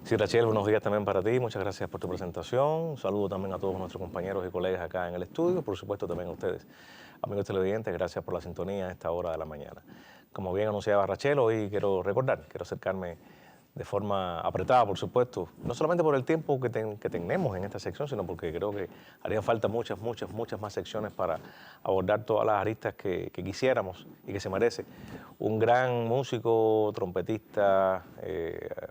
Sí, Rachel, buenos días también para ti. Muchas gracias por tu presentación. Un saludo también a todos nuestros compañeros y colegas acá en el estudio. Por supuesto, también a ustedes, amigos televidentes. Gracias por la sintonía a esta hora de la mañana. Como bien anunciaba Rachel, hoy quiero acercarme de forma apretada, por supuesto, no solamente por el tiempo que tenemos en esta sección, sino porque creo que harían falta muchas más secciones para abordar todas las aristas que quisiéramos y que se merece. Un gran músico, trompetista,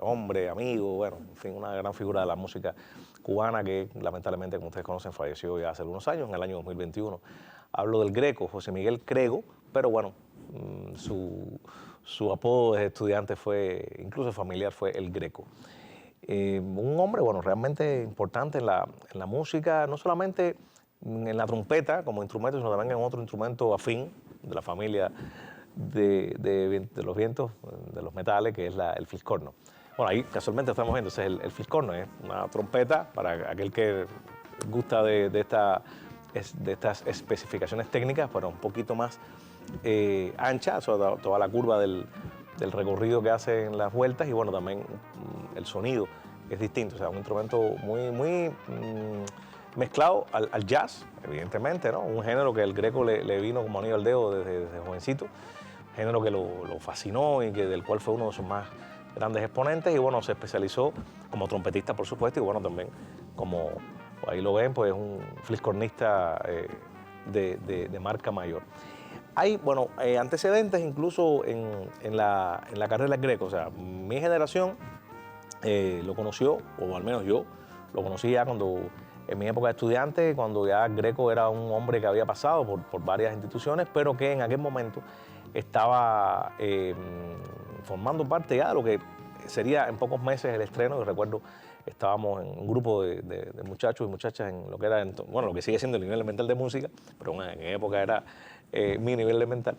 hombre, amigo, bueno, en fin, una gran figura de la música cubana que lamentablemente, como ustedes conocen, falleció ya hace algunos años, en el año 2021. Hablo del Greco, José Miguel Crego, pero bueno, su apodo de estudiante fue, incluso familiar, fue el Greco. Un hombre, bueno, realmente importante en la música, no solamente en la trompeta como instrumento, sino también en otro instrumento afín de la familia de los vientos, de los metales, que es el fliscorno. Bueno, ahí casualmente estamos viendo, ese es el fliscorno, es una trompeta, para aquel que gusta de estas especificaciones técnicas, pero un poquito más ancha, toda la curva del recorrido que hacen las vueltas, y bueno, también el sonido es distinto, o sea, un instrumento muy mezclado al jazz, evidentemente, ¿no? Un género que el Greco le vino como anillo al dedo desde jovencito, género que lo fascinó y del cual fue uno de sus más grandes exponentes, y bueno, se especializó como trompetista, por supuesto, y bueno, también como, ahí lo ven, pues un fliscornista de marca mayor. Hay, bueno, antecedentes incluso en la carrera del Greco, o sea, mi generación lo conoció, o al menos yo lo conocí ya cuando, en mi época de estudiante, cuando ya Greco era un hombre que había pasado por varias instituciones, pero que en aquel momento estaba formando parte ya de lo que sería en pocos meses el estreno. Y recuerdo, estábamos en un grupo de muchachos y muchachas en lo que era, bueno, lo que sigue siendo el nivel elemental de música, pero en época era mi nivel elemental.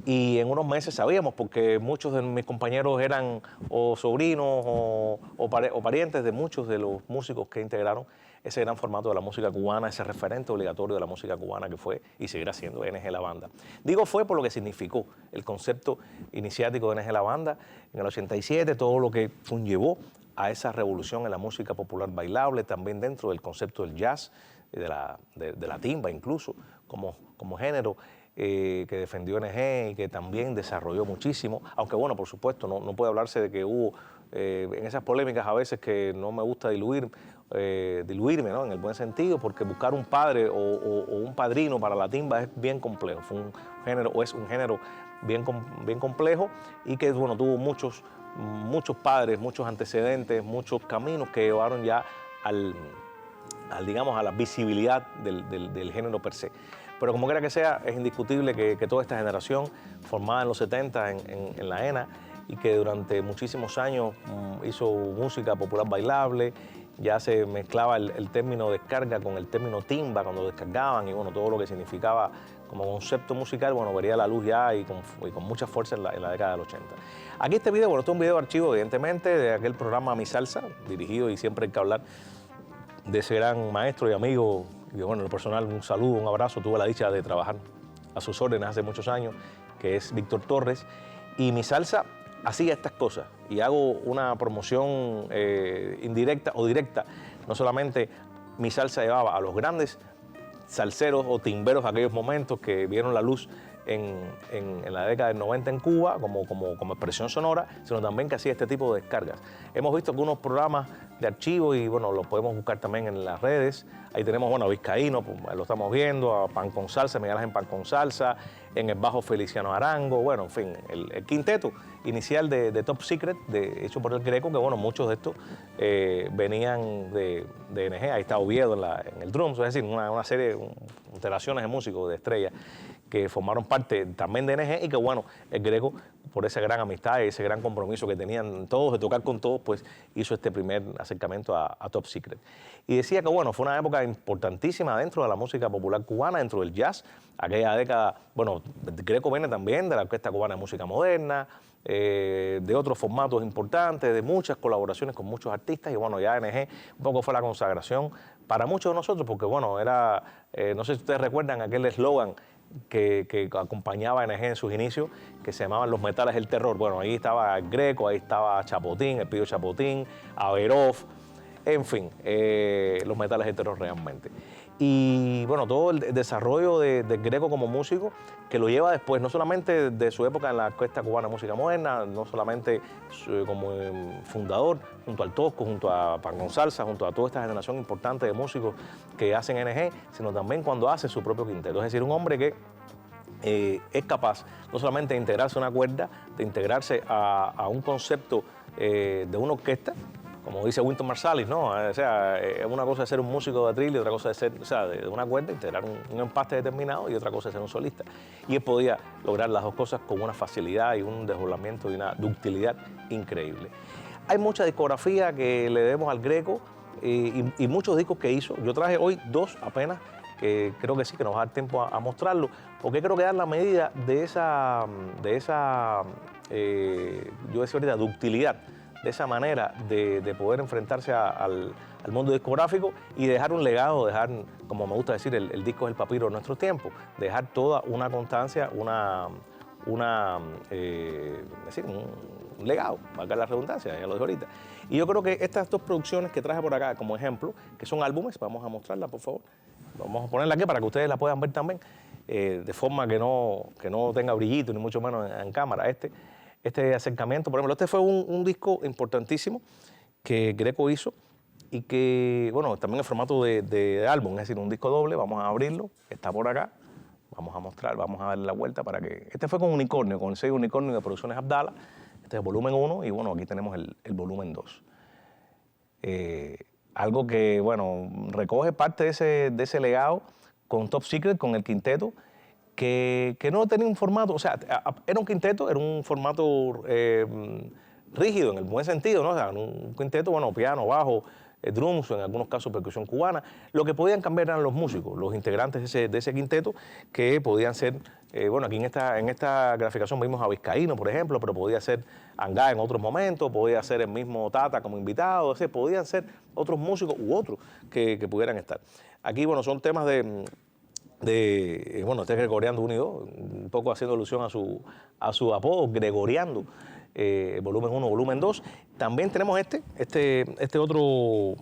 Y en unos meses sabíamos, porque muchos de mis compañeros eran o sobrinos o parientes de muchos de los músicos que integraron ese gran formato de la música cubana, ese referente obligatorio de la música cubana que fue y seguirá siendo NG La Banda. Digo fue por lo que significó el concepto iniciático de NG La Banda en el 87, todo lo que conllevó a esa revolución en la música popular bailable, también dentro del concepto del jazz, de la timba incluso, como género que defendió NG y que también desarrolló muchísimo, aunque bueno, por supuesto, no puede hablarse de que hubo en esas polémicas a veces, que no me gusta diluirme, ¿no? En el buen sentido, porque buscar un padre o un padrino para la timba es bien complejo. Fue un género, o es un género bien complejo, y que bueno, tuvo muchos muchos padres, muchos antecedentes, muchos caminos que llevaron ya digamos, a la visibilidad del género per se. Pero como quiera que sea, es indiscutible que toda esta generación, formada en los 70 en la ENA, y que durante muchísimos años hizo música popular bailable, ya se mezclaba el término descarga con el término timba cuando descargaban, y bueno, todo lo que significaba como concepto musical, bueno, vería la luz ya y con mucha fuerza en la década del 80. Aquí este video, bueno, este es un video de archivo, evidentemente, de aquel programa Mi Salsa, dirigido, y siempre hay que hablar de ese gran maestro y amigo, y bueno, en lo personal, un saludo, un abrazo. Tuve la dicha de trabajar a sus órdenes hace muchos años, que es Víctor Torres, y Mi Salsa hacía estas cosas, y hago una promoción indirecta o directa. No solamente Mi Salsa llevaba a los grandes salseros o timberos de aquellos momentos que vieron la luz en la década del 90 en Cuba como expresión sonora, sino también que hacía este tipo de descargas. Hemos visto algunos programas de archivo y bueno, los podemos buscar también en las redes. Ahí tenemos, bueno, a Vizcaíno, pues, lo estamos viendo, a Pan con Salsa, Miguel Ángel Pan con Salsa, en el bajo Feliciano Arango, bueno, en fin, el quinteto inicial de Top Secret, hecho por el Greco, que bueno, muchos de estos venían de NG. Ahí está Oviedo en el drums, es decir, una serie de alteraciones de músicos, de estrellas, que formaron parte también de NG, y que bueno, el Greco, por esa gran amistad y ese gran compromiso que tenían todos de tocar con todos, pues hizo este primer acercamiento a Top Secret. Y decía que bueno, fue una época importantísima dentro de la música popular cubana, dentro del jazz. Aquella década, bueno, el Greco viene también de la Orquesta Cubana de Música Moderna, de otros formatos importantes, de muchas colaboraciones con muchos artistas, y bueno, ya NG un poco fue la consagración para muchos de nosotros, porque bueno, era, no sé si ustedes recuerdan aquel eslogan que acompañaba a NG en sus inicios, que se llamaban Los Metales del Terror. Bueno, ahí estaba el Greco, ahí estaba Chapotín, el Pío Chapotín, Averhoff, en fin, Los Metales del Terror realmente. Y bueno, todo el desarrollo del Greco como músico, que lo lleva después, no solamente de su época en la Orquesta Cubana de Música Moderna, no solamente como fundador, junto al Tosco, junto a Pan Gonzalza, junto a toda esta generación importante de músicos que hacen NG, sino también cuando hace su propio quinteto. Es decir, un hombre que es capaz no solamente de integrarse a una cuerda, de integrarse a un concepto de una orquesta, como dice Wynton Marsalis, ¿no? O sea, una cosa es ser un músico de atril y otra cosa es ser, o sea, de una cuerda, integrar un empaste determinado, y otra cosa es ser un solista. Y él podía lograr las dos cosas con una facilidad y un desdoblamiento y una ductilidad increíble. Hay mucha discografía que le debemos al Greco y muchos discos que hizo. Yo traje hoy 2 apenas, que creo que sí, que nos va a dar tiempo a mostrarlo, porque creo que dan la medida de esa yo decía ahorita, ductilidad, de esa manera de poder enfrentarse al mundo discográfico y dejar un legado, dejar, como me gusta decir, el disco es el papiro de nuestro tiempo, dejar toda una constancia, decir, un legado, valga la redundancia, ya lo dije ahorita. Y yo creo que estas 2 producciones que traje por acá como ejemplo, que son álbumes, vamos a mostrarlas, por favor. Vamos a ponerla aquí para que ustedes la puedan ver también, de forma que no tenga brillito, ni mucho menos en cámara. Este acercamiento, por ejemplo, este fue un disco importantísimo que Greco hizo y que, bueno, también en formato de álbum, es decir, un disco doble. Vamos a abrirlo, está por acá, vamos a mostrar, vamos a darle la vuelta para que... Este fue con Unicornio, con el sello Unicornio de Producciones Abdala. Este es el volumen 1 y, bueno, aquí tenemos el volumen 2. Algo que, bueno, recoge parte de ese legado con Top Secret, con el quinteto, que no tenía un formato, o sea, era un quinteto, era un formato rígido en el buen sentido, ¿no? O sea, un quinteto, bueno, piano, bajo, drums, en algunos casos percusión cubana. Lo que podían cambiar eran los músicos, los integrantes de ese quinteto, que podían ser, bueno, aquí en esta graficación vimos a Vizcaíno, por ejemplo, pero podía ser Angá en otros momentos, podía ser el mismo Tata como invitado, o sea, podían ser otros músicos u otros que pudieran estar. Aquí, bueno, son temas bueno, este es Gregoriando Unido, un poco haciendo alusión a su apodo, Gregoriando, volumen 1, volumen 2. También tenemos este otro,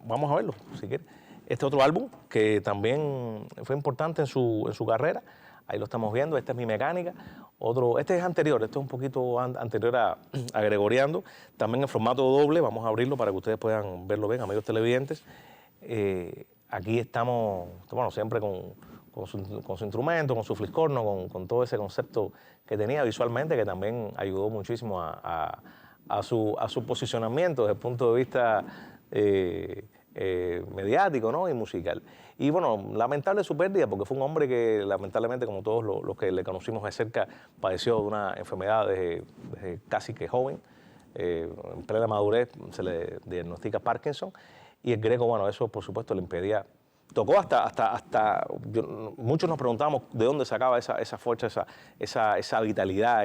vamos a verlo, si quieres. Este otro álbum que también fue importante en su carrera, ahí lo estamos viendo, esta es Mi Mecánica. Este es anterior, este es un poquito anterior a Gregoriando, también en formato doble. Vamos a abrirlo para que ustedes puedan verlo bien, amigos televidentes. Aquí estamos, bueno, siempre con su instrumento, con su fliscorno, con todo ese concepto que tenía visualmente, que también ayudó muchísimo a su posicionamiento desde el punto de vista mediático, ¿no? Y musical. Y bueno, lamentable su pérdida, porque fue un hombre que lamentablemente, como todos los que le conocimos de cerca, padeció de una enfermedad desde casi que joven. En plena madurez se le diagnostica Parkinson. Y el Greco, bueno, eso por supuesto le impedía. Tocó muchos nos preguntábamos de dónde sacaba esa fuerza, esa vitalidad,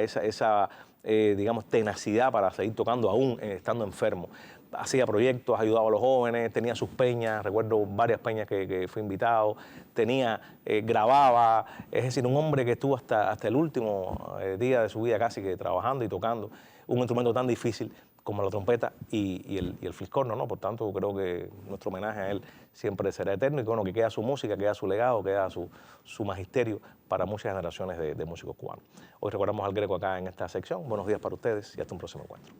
digamos, tenacidad para seguir tocando aún estando enfermo. Hacía proyectos, ayudaba a los jóvenes, tenía sus peñas, recuerdo varias peñas que fue invitado, grababa, es decir, un hombre que estuvo hasta el último día de su vida casi que trabajando y tocando un instrumento tan difícil como la trompeta y el fliscorno, ¿no? Por tanto, creo que nuestro homenaje a él siempre será eterno y que, bueno, que queda su música, queda su legado, queda su magisterio para muchas generaciones de músicos cubanos. Hoy recordamos al Greco acá en esta sección. Buenos días para ustedes y hasta un próximo encuentro.